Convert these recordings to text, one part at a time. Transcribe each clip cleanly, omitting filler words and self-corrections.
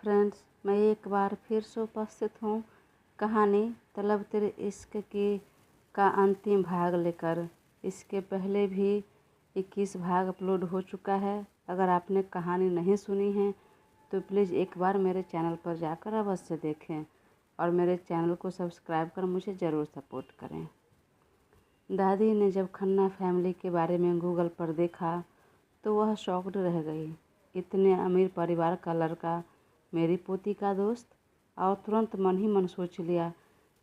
Friends, मैं एक बार फिर से उपस्थित हूँ कहानी तलब तेरे इश्क की का अंतिम भाग लेकर। इसके पहले भी 21 भाग अपलोड हो चुका है। अगर आपने कहानी नहीं सुनी है तो प्लीज़ एक बार मेरे चैनल पर जाकर अवश्य देखें और मेरे चैनल को सब्सक्राइब कर मुझे ज़रूर सपोर्ट करें। दादी ने जब खन्ना फैमिली के बारे में गूगल पर देखा तो वह शॉक्ड रह गई। इतने अमीर परिवार का लड़का मेरी पोती का दोस्त, और तुरंत मन ही मन सोच लिया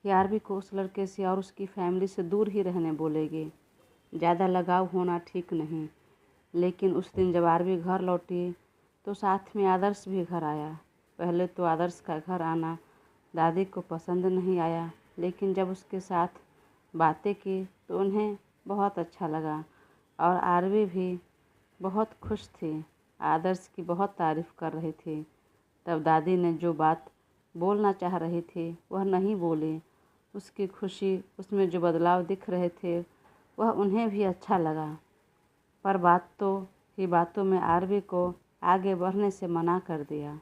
कि आरवी को उस लड़के से और उसकी फैमिली से दूर ही रहने बोलेगी। ज़्यादा लगाव होना ठीक नहीं। लेकिन उस दिन जब आरवी घर लौटी तो साथ में आदर्श भी घर आया। पहले तो आदर्श का घर आना दादी को पसंद नहीं आया, लेकिन जब उसके साथ बातें की तो उन्हें बहुत अच्छा लगा और आरवी भी बहुत खुश थी। आदर्श की बहुत तारीफ़ कर रही थी। तब दादी ने जो बात बोलना चाह रही थी वह नहीं बोली। उसकी खुशी, उसमें जो बदलाव दिख रहे थे वह उन्हें भी अच्छा लगा। पर बातों में आरवी को आगे बढ़ने से मना कर दिया।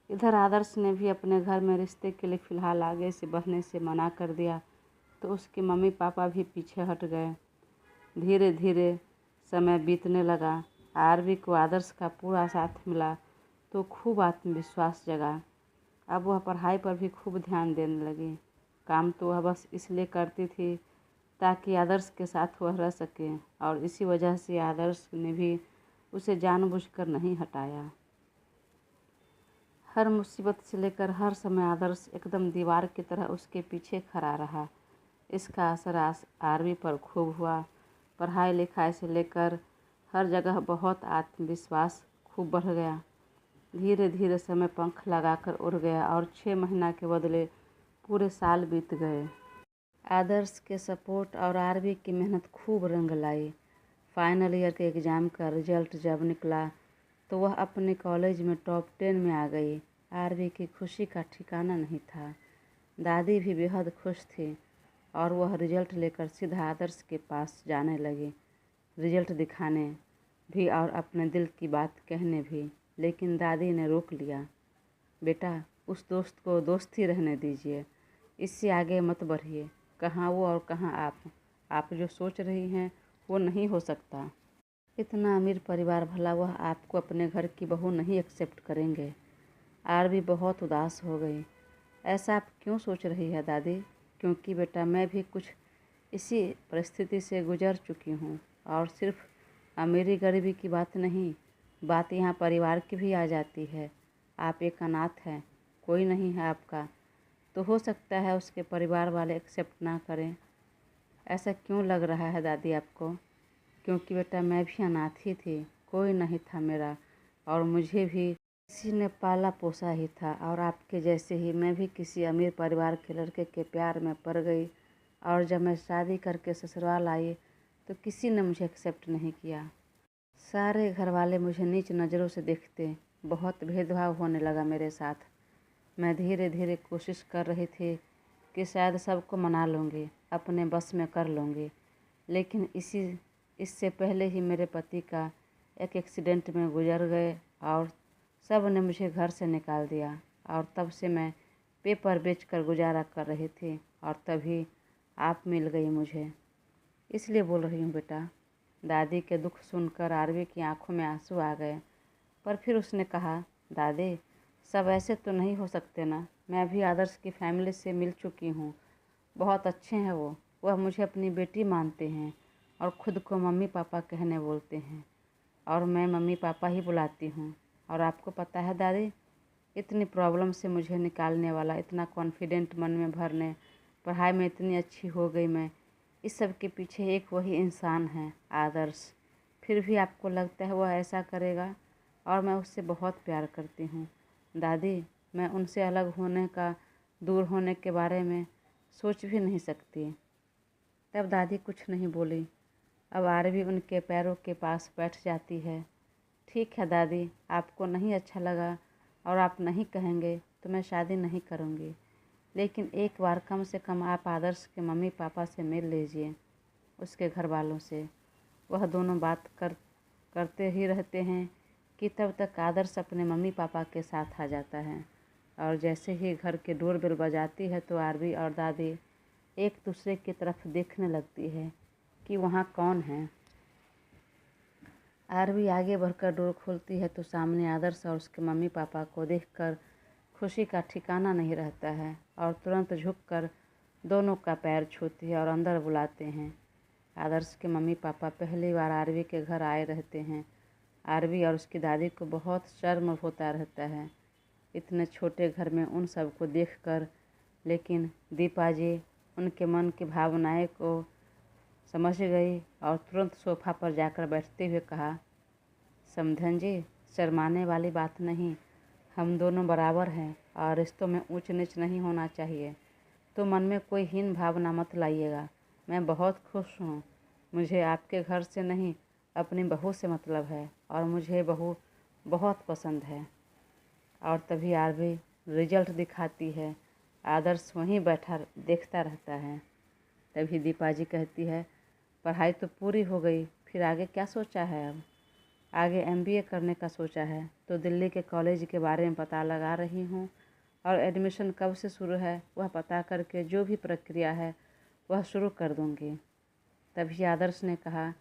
इधर आदर्श ने भी अपने घर में रिश्ते के लिए फ़िलहाल आगे से बढ़ने से मना कर दिया तो उसके मम्मी पापा भी पीछे हट गए। धीरे धीरे समय बीतने लगा। आरवी को आदर्श का पूरा साथ मिला तो खूब आत्मविश्वास जगा। अब वह पढ़ाई पर भी खूब ध्यान देने लगी। काम तो वह बस इसलिए करती थी ताकि आदर्श के साथ वह रह सके, और इसी वजह से आदर्श ने भी उसे जानबूझकर नहीं हटाया। हर मुसीबत से लेकर हर समय आदर्श एकदम दीवार की तरह उसके पीछे खड़ा रहा। इसका असर आरवी पर खूब हुआ। पढ़ाई लिखाई से लेकर हर जगह बहुत आत्मविश्वास खूब बढ़ गया। धीरे धीरे समय पंख लगाकर उड़ गया और 6 महीना के बदले पूरे साल बीत गए। आदर्श के सपोर्ट और आरवी की मेहनत खूब रंग लाई। फाइनल ईयर के एग्ज़ाम का रिजल्ट जब निकला तो वह अपने कॉलेज में टॉप 10 में आ गई। आरवी की खुशी का ठिकाना नहीं था। दादी भी बेहद खुश थी और वह रिजल्ट लेकर सीधा आदर्श के पास जाने लगी, रिजल्ट दिखाने भी और अपने दिल की बात कहने भी। लेकिन दादी ने रोक लिया। बेटा, उस दोस्त को दोस्त ही रहने दीजिए, इससे आगे मत बढ़िए। कहाँ वो और कहाँ आप जो सोच रही हैं वो नहीं हो सकता। इतना अमीर परिवार, भला वह आपको अपने घर की बहू नहीं एक्सेप्ट करेंगे। आरवी बहुत उदास हो गई। ऐसा आप क्यों सोच रही है दादी? क्योंकि बेटा, मैं भी कुछ इसी परिस्थिति से गुजर चुकी हूँ। और सिर्फ अमीरी गरीबी की बात नहीं, बात यहाँ परिवार की भी आ जाती है। आप एक अनाथ हैं, कोई नहीं है आपका, तो हो सकता है उसके परिवार वाले एक्सेप्ट ना करें। ऐसा क्यों लग रहा है दादी आपको? क्योंकि बेटा, मैं भी अनाथ ही थी, कोई नहीं था मेरा, और मुझे भी किसी ने पाला पोसा ही था। और आपके जैसे ही मैं भी किसी अमीर परिवार के लड़के के प्यार में पड़ गई, और जब मैं शादी करके ससुराल आई तो किसी ने मुझे एक्सेप्ट नहीं किया। सारे घर वाले मुझे नीच नज़रों से देखते, बहुत भेदभाव होने लगा मेरे साथ। मैं धीरे धीरे कोशिश कर रही थी कि शायद सबको मना लूँगी, अपने बस में कर लूँगी। लेकिन इससे पहले ही मेरे पति का एक एक्सीडेंट में गुजर गए और सब ने मुझे घर से निकाल दिया। और तब से मैं पेपर बेचकर गुजारा कर रही थी, और तभी आप मिल गई मुझे, इसलिए बोल रही हूँ बेटा। दादी के दुख सुनकर आरवी की आंखों में आंसू आ गए। पर फिर उसने कहा, दादी, सब ऐसे तो नहीं हो सकते ना। मैं भी आदर्श की फैमिली से मिल चुकी हूँ, बहुत अच्छे हैं वह मुझे अपनी बेटी मानते हैं और ख़ुद को मम्मी पापा कहने बोलते हैं, और मैं मम्मी पापा ही बुलाती हूँ। और आपको पता है दादी, इतनी प्रॉब्लम से मुझे निकालने वाला, इतना कॉन्फिडेंट मन में भरने, पढ़ाई में इतनी अच्छी हो गई मैं, इस सब के पीछे एक वही इंसान है, आदर्श। फिर भी आपको लगता है वह ऐसा करेगा? और मैं उससे बहुत प्यार करती हूँ दादी। मैं उनसे अलग होने का, दूर होने के बारे में सोच भी नहीं सकती। तब दादी कुछ नहीं बोली। अब आरवी उनके पैरों के पास बैठ जाती है। ठीक है दादी, आपको नहीं अच्छा लगा और आप नहीं कहेंगे तो मैं शादी नहीं करूँगी। लेकिन एक बार कम से कम आप आदर्श के मम्मी पापा से मिल लीजिए, उसके घर वालों से। वह दोनों बात करते ही रहते हैं कि तब तक आदर्श अपने मम्मी पापा के साथ आ जाता है और जैसे ही घर के डोरबेल बजाती है तो आरवी और दादी एक दूसरे की तरफ देखने लगती है कि वहाँ कौन है। आरवी आगे बढ़कर डोर खोलती है तो सामने आदर्श और उसके मम्मी पापा को देखकर खुशी का ठिकाना नहीं रहता है और तुरंत झुककर दोनों का पैर छूती है और अंदर बुलाते हैं। आदर्श के मम्मी पापा पहली बार आरवी के घर आए रहते हैं। आरवी और उसकी दादी को बहुत शर्म होता रहता है इतने छोटे घर में उन सबको देखकर, लेकिन दीपा जी उनके मन की भावनाएं को समझ गई और तुरंत सोफा पर जाकर बैठते हुए कहा, समधन जी, शर्माने वाली बात नहीं, हम दोनों बराबर हैं और रिश्तों में ऊंच नीच नहीं होना चाहिए। तो मन में कोई हीन भावना मत लाइएगा। मैं बहुत खुश हूँ। मुझे आपके घर से नहीं अपनी बहू से मतलब है और मुझे बहू बहुत पसंद है। और तभी आरवी रिजल्ट दिखाती है। आदर्श वहीं बैठा देखता रहता है। तभी दीपा जी कहती है, पढ़ाई तो पूरी हो गई, फिर आगे क्या सोचा है? अब आगे एमबीए करने का सोचा है, तो दिल्ली के कॉलेज के बारे में पता लगा रही हूँ और एडमिशन कब से शुरू है वह पता करके जो भी प्रक्रिया है वह शुरू कर दूँगी। तभी आदर्श ने कहा,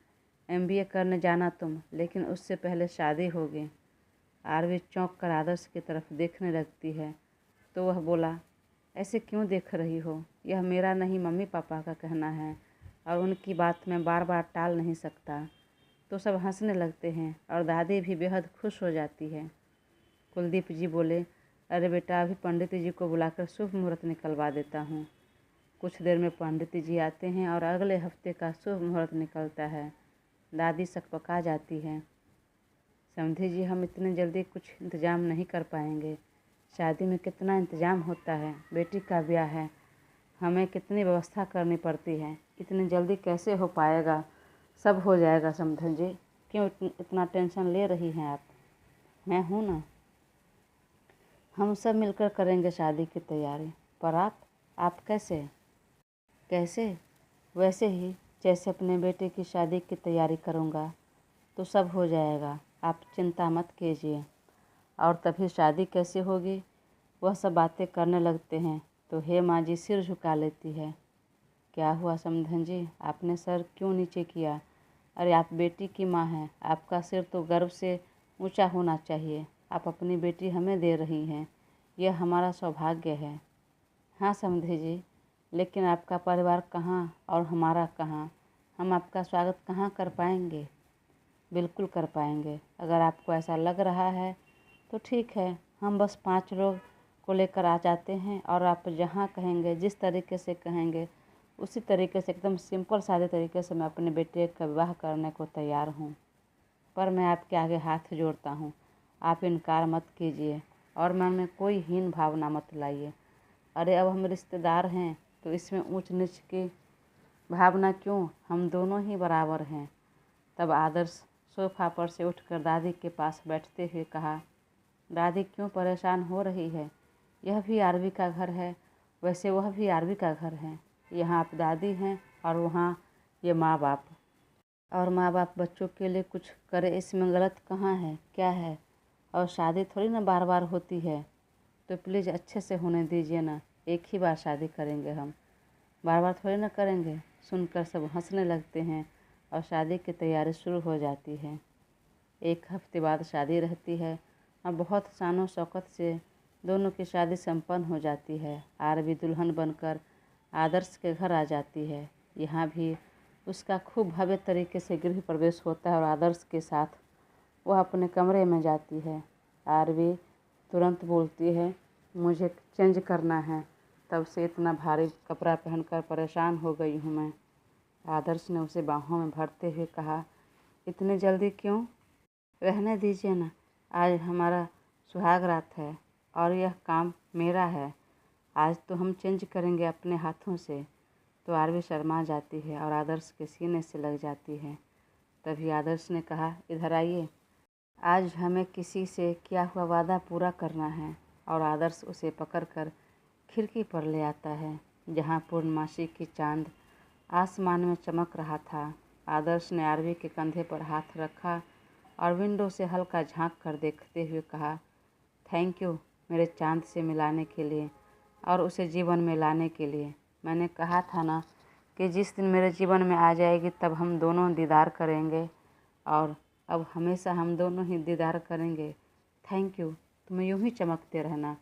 एमबीए करने जाना तुम, लेकिन उससे पहले शादी होगी। आरवी चौंक कर आदर्श की तरफ देखने लगती है तो वह बोला, ऐसे क्यों देख रही हो? यह मेरा नहीं मम्मी पापा का कहना है और उनकी बात मैं बार बार टाल नहीं सकता। तो सब हंसने लगते हैं और दादी भी बेहद खुश हो जाती है। कुलदीप जी बोले, अरे बेटा, अभी पंडित जी को बुलाकर शुभ मुहूर्त निकलवा देता हूँ। कुछ देर में पंडित जी आते हैं और अगले हफ्ते का शुभ मुहूर्त निकलता है। दादी सकपका जाती है, समझी जी, हम इतने जल्दी कुछ इंतज़ाम नहीं कर पाएंगे। शादी में कितना इंतज़ाम होता है, बेटी का ब्याह है, हमें कितनी व्यवस्था करनी पड़ती है, इतनी जल्दी कैसे हो पाएगा? सब हो जाएगा समधन जी, क्यों इतना टेंशन ले रही हैं आप? मैं हूँ ना, हम सब मिलकर करेंगे शादी की तैयारी। पर आप कैसे? वैसे ही जैसे अपने बेटे की शादी की तैयारी करूँगा, तो सब हो जाएगा, आप चिंता मत कीजिए। और तभी शादी कैसे होगी वह सब बातें करने लगते हैं तो हे माँ जी सिर झुका लेती है। क्या हुआ समधन जी, आपने सर क्यों नीचे किया? अरे आप बेटी की माँ हैं, आपका सिर तो गर्व से ऊंचा होना चाहिए। आप अपनी बेटी हमें दे रही हैं, यह हमारा सौभाग्य है। हाँ समधे जी, लेकिन आपका परिवार कहाँ और हमारा कहाँ? हम आपका स्वागत कहाँ कर पाएंगे? बिल्कुल कर पाएंगे। अगर आपको ऐसा लग रहा है तो ठीक है, हम बस 5 लोग को लेकर आ जाते हैं और आप जहाँ कहेंगे, जिस तरीके से कहेंगे, उसी तरीके से एकदम सिंपल सादे तरीके से मैं अपने बेटे का विवाह करने को तैयार हूँ। पर मैं आपके आगे हाथ जोड़ता हूँ, आप इनकार मत कीजिए और मन में कोई हीन भावना मत लाइए। अरे अब हम रिश्तेदार हैं तो इसमें ऊंच नीच की भावना क्यों? हम दोनों ही बराबर हैं। तब आदर्श सोफा पर से उठकर दादी के पास बैठते हुए कहा, दादी क्यों परेशान हो रही है? यह भी आरवी का घर है, वैसे वह भी आरवी का घर है। यहाँ आप दादी हैं और वहाँ ये माँ बाप, और माँ बाप बच्चों के लिए कुछ करे, इसमें गलत कहाँ है? क्या है? और शादी थोड़ी ना बार बार होती है, तो प्लीज़ अच्छे से होने दीजिए ना। एक ही बार शादी करेंगे हम, बार बार थोड़ी ना करेंगे। सुनकर सब हंसने लगते हैं और शादी की तैयारी शुरू हो जाती है। 1 हफ्ते बाद शादी रहती है और बहुत शानो शौकत से दोनों की शादी संपन्न हो जाती है। आरवी दुल्हन बनकर आदर्श के घर आ जाती है। यहाँ भी उसका खूब भव्य तरीके से गृह प्रवेश होता है और आदर्श के साथ वह अपने कमरे में जाती है। आरवी तुरंत बोलती है, मुझे चेंज करना है, तब से इतना भारी कपड़ा पहनकर परेशान हो गई हूँ मैं। आदर्श ने उसे बाहों में भरते हुए कहा, इतनी जल्दी क्यों? रहने दीजिए ना, आज हमारा सुहाग रात है और यह काम मेरा है। आज तो हम चेंज करेंगे अपने हाथों से। तो आरवी शर्मा जाती है और आदर्श के सीने से लग जाती है। तभी आदर्श ने कहा, इधर आइए, आज हमें किसी से किया हुआ वादा पूरा करना है। और आदर्श उसे पकड़कर खिड़की पर ले आता है जहाँ पूर्णमासी की चांद आसमान में चमक रहा था। आदर्श ने आरवी के कंधे पर हाथ रखा और विंडो से हल्का झांक कर देखते हुए कहा, थैंक यू मेरे चांद से मिलाने के लिए और उसे जीवन में लाने के लिए। मैंने कहा था ना कि जिस दिन मेरे जीवन में आ जाएगी तब हम दोनों दीदार करेंगे, और अब हमेशा हम दोनों ही दीदार करेंगे। थैंक यू, तुम यूं ही चमकते रहना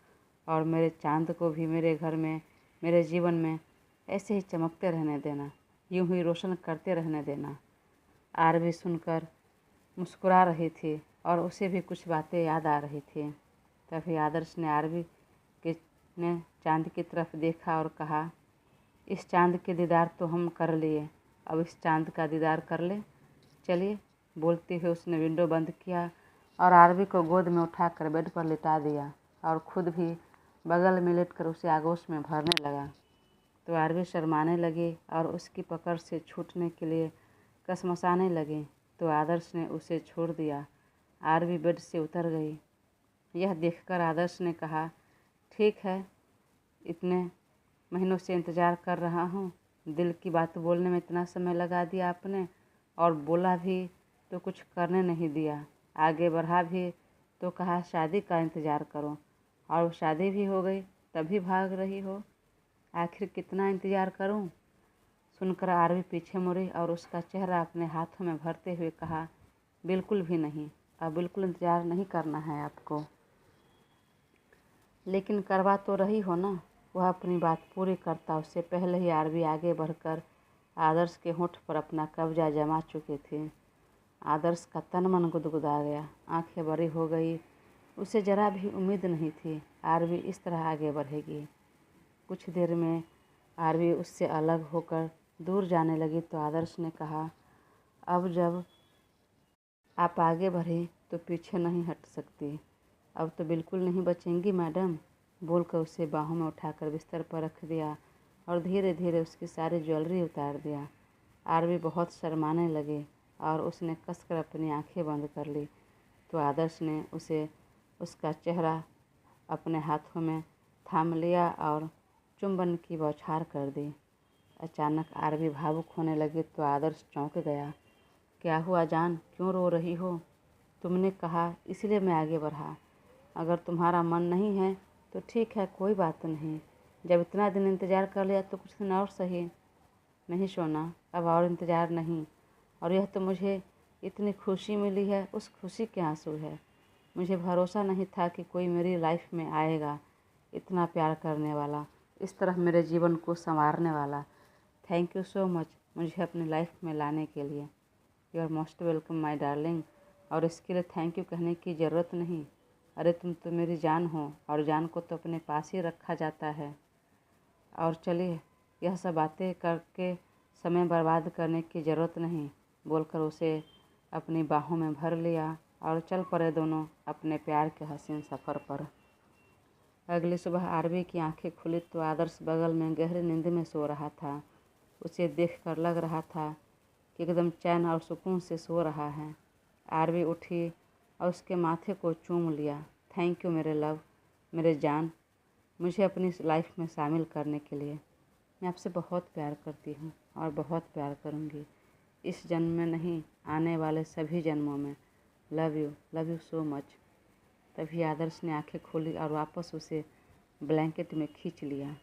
और मेरे चांद को भी मेरे घर में, मेरे जीवन में ऐसे ही चमकते रहने देना, यूं ही रोशन करते रहने देना। आरवी सुनकर मुस्कुरा रही थी और उसे भी कुछ बातें याद आ रही थी। तभी आदर्श ने आरवी ने चांद की तरफ देखा और कहा, इस चांद के दीदार तो हम कर लिए, अब इस चांद का दीदार कर ले। चलिए। बोलते हुए उसने विंडो बंद किया और आरवी को गोद में उठाकर बेड पर लिटा दिया और खुद भी बगल में लेटकर उसे आगोश में भरने लगा। तो आरवी शर्माने लगी और उसकी पकड़ से छूटने के लिए कसमसाने लगी, तो आदर्श ने उसे छोड़ दिया। आरवी बेड से उतर गई। यह देखकर आदर्श ने कहा, ठीक है, इतने महीनों से इंतज़ार कर रहा हूँ, दिल की बात बोलने में इतना समय लगा दिया आपने, और बोला भी तो कुछ करने नहीं दिया, आगे बढ़ा भी तो कहा शादी का इंतज़ार करो, और वो शादी भी हो गई तभी भाग रही हो। आखिर कितना इंतज़ार करूँ? सुनकर आरवी पीछे मुड़ी और उसका चेहरा अपने हाथों में भरते हुए कहा, बिल्कुल भी नहीं, अब बिल्कुल इंतज़ार नहीं करना है आपको। लेकिन करवा तो रही हो ना। वह अपनी बात पूरी करता उससे पहले ही आरवी आगे बढ़कर आदर्श के होंठ पर अपना कब्जा जमा चुके थे। आदर्श का तन मन गुदगुदा गया, आंखें बड़ी हो गई। उसे जरा भी उम्मीद नहीं थी आरवी इस तरह आगे बढ़ेगी। कुछ देर में आरवी उससे अलग होकर दूर जाने लगी तो आदर्श ने कहा, अब जब आप आगे बढ़े तो पीछे नहीं हट सकती, अब तो बिल्कुल नहीं बचेंगी मैडम। बोलकर उसे बाहों में उठाकर बिस्तर पर रख दिया और धीरे धीरे उसकी सारी ज्वेलरी उतार दिया। आरवी बहुत शर्माने लगे और उसने कसकर अपनी आंखें बंद कर ली, तो आदर्श ने उसे उसका चेहरा अपने हाथों में थाम लिया और चुंबन की बौछार कर दी। अचानक आरवी भावुक होने लगी तो आदर्श चौंक गया। क्या हुआ जान, क्यों रो रही हो? तुमने कहा इसलिए मैं आगे बढ़ा। अगर तुम्हारा मन नहीं है तो ठीक है, कोई बात नहीं। जब इतना दिन इंतज़ार कर लिया तो कुछ दिन और सही। नहीं सोना, अब और इंतज़ार नहीं। और यह तो मुझे इतनी खुशी मिली है, उस खुशी के आंसू है। मुझे भरोसा नहीं था कि कोई मेरी लाइफ में आएगा, इतना प्यार करने वाला, इस तरह मेरे जीवन को संवारने वाला। थैंक यू सो मच मुझे अपनी लाइफ में लाने के लिए। You are most welcome my darling. और इसके लिए थैंक यू कहने की ज़रूरत नहीं। अरे तुम तो मेरी जान हो और जान को तो अपने पास ही रखा जाता है। और चलिए, यह सब बातें करके समय बर्बाद करने की ज़रूरत नहीं। बोलकर उसे अपनी बाहों में भर लिया और चल पड़े दोनों अपने प्यार के हसीन सफ़र पर। अगली सुबह आरवी की आंखें खुली तो आदर्श बगल में गहरी नींद में सो रहा था। उसे देखकर लग रहा था कि एकदम चैन और सुकून से सो रहा है। आरवी उठी और उसके माथे को चूम लिया। थैंक यू मेरे लव, मेरे जान, मुझे अपनी लाइफ में शामिल करने के लिए। मैं आपसे बहुत प्यार करती हूँ और बहुत प्यार करूँगी, इस जन्म में नहीं, आने वाले सभी जन्मों में। Love you so much. तभी आदर्श ने आंखें खोली और वापस उसे ब्लैंकेट में खींच लिया।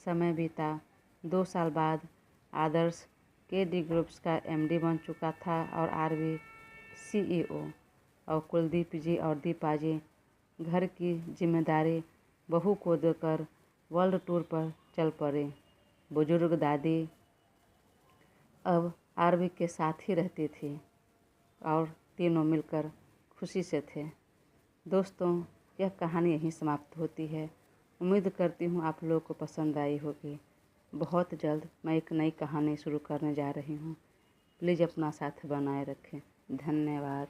समय बीता। 2 साल बाद आदर्श KD ग्रुप्स का MD बन चुका था और आरवी CEO। और कुलदीप जी और दीपा जी घर की जिम्मेदारी बहू को देकर वर्ल्ड टूर पर चल पड़े। बुजुर्ग दादी अब आरवी के साथ ही रहती थी और तीनों मिलकर खुशी से थे। दोस्तों, यह कहानी यहीं समाप्त होती है। उम्मीद करती हूँ आप लोगों को पसंद आई होगी। बहुत जल्द मैं एक नई कहानी शुरू करने जा रही हूँ। प्लीज़ अपना साथ बनाए रखें। धन्यवाद।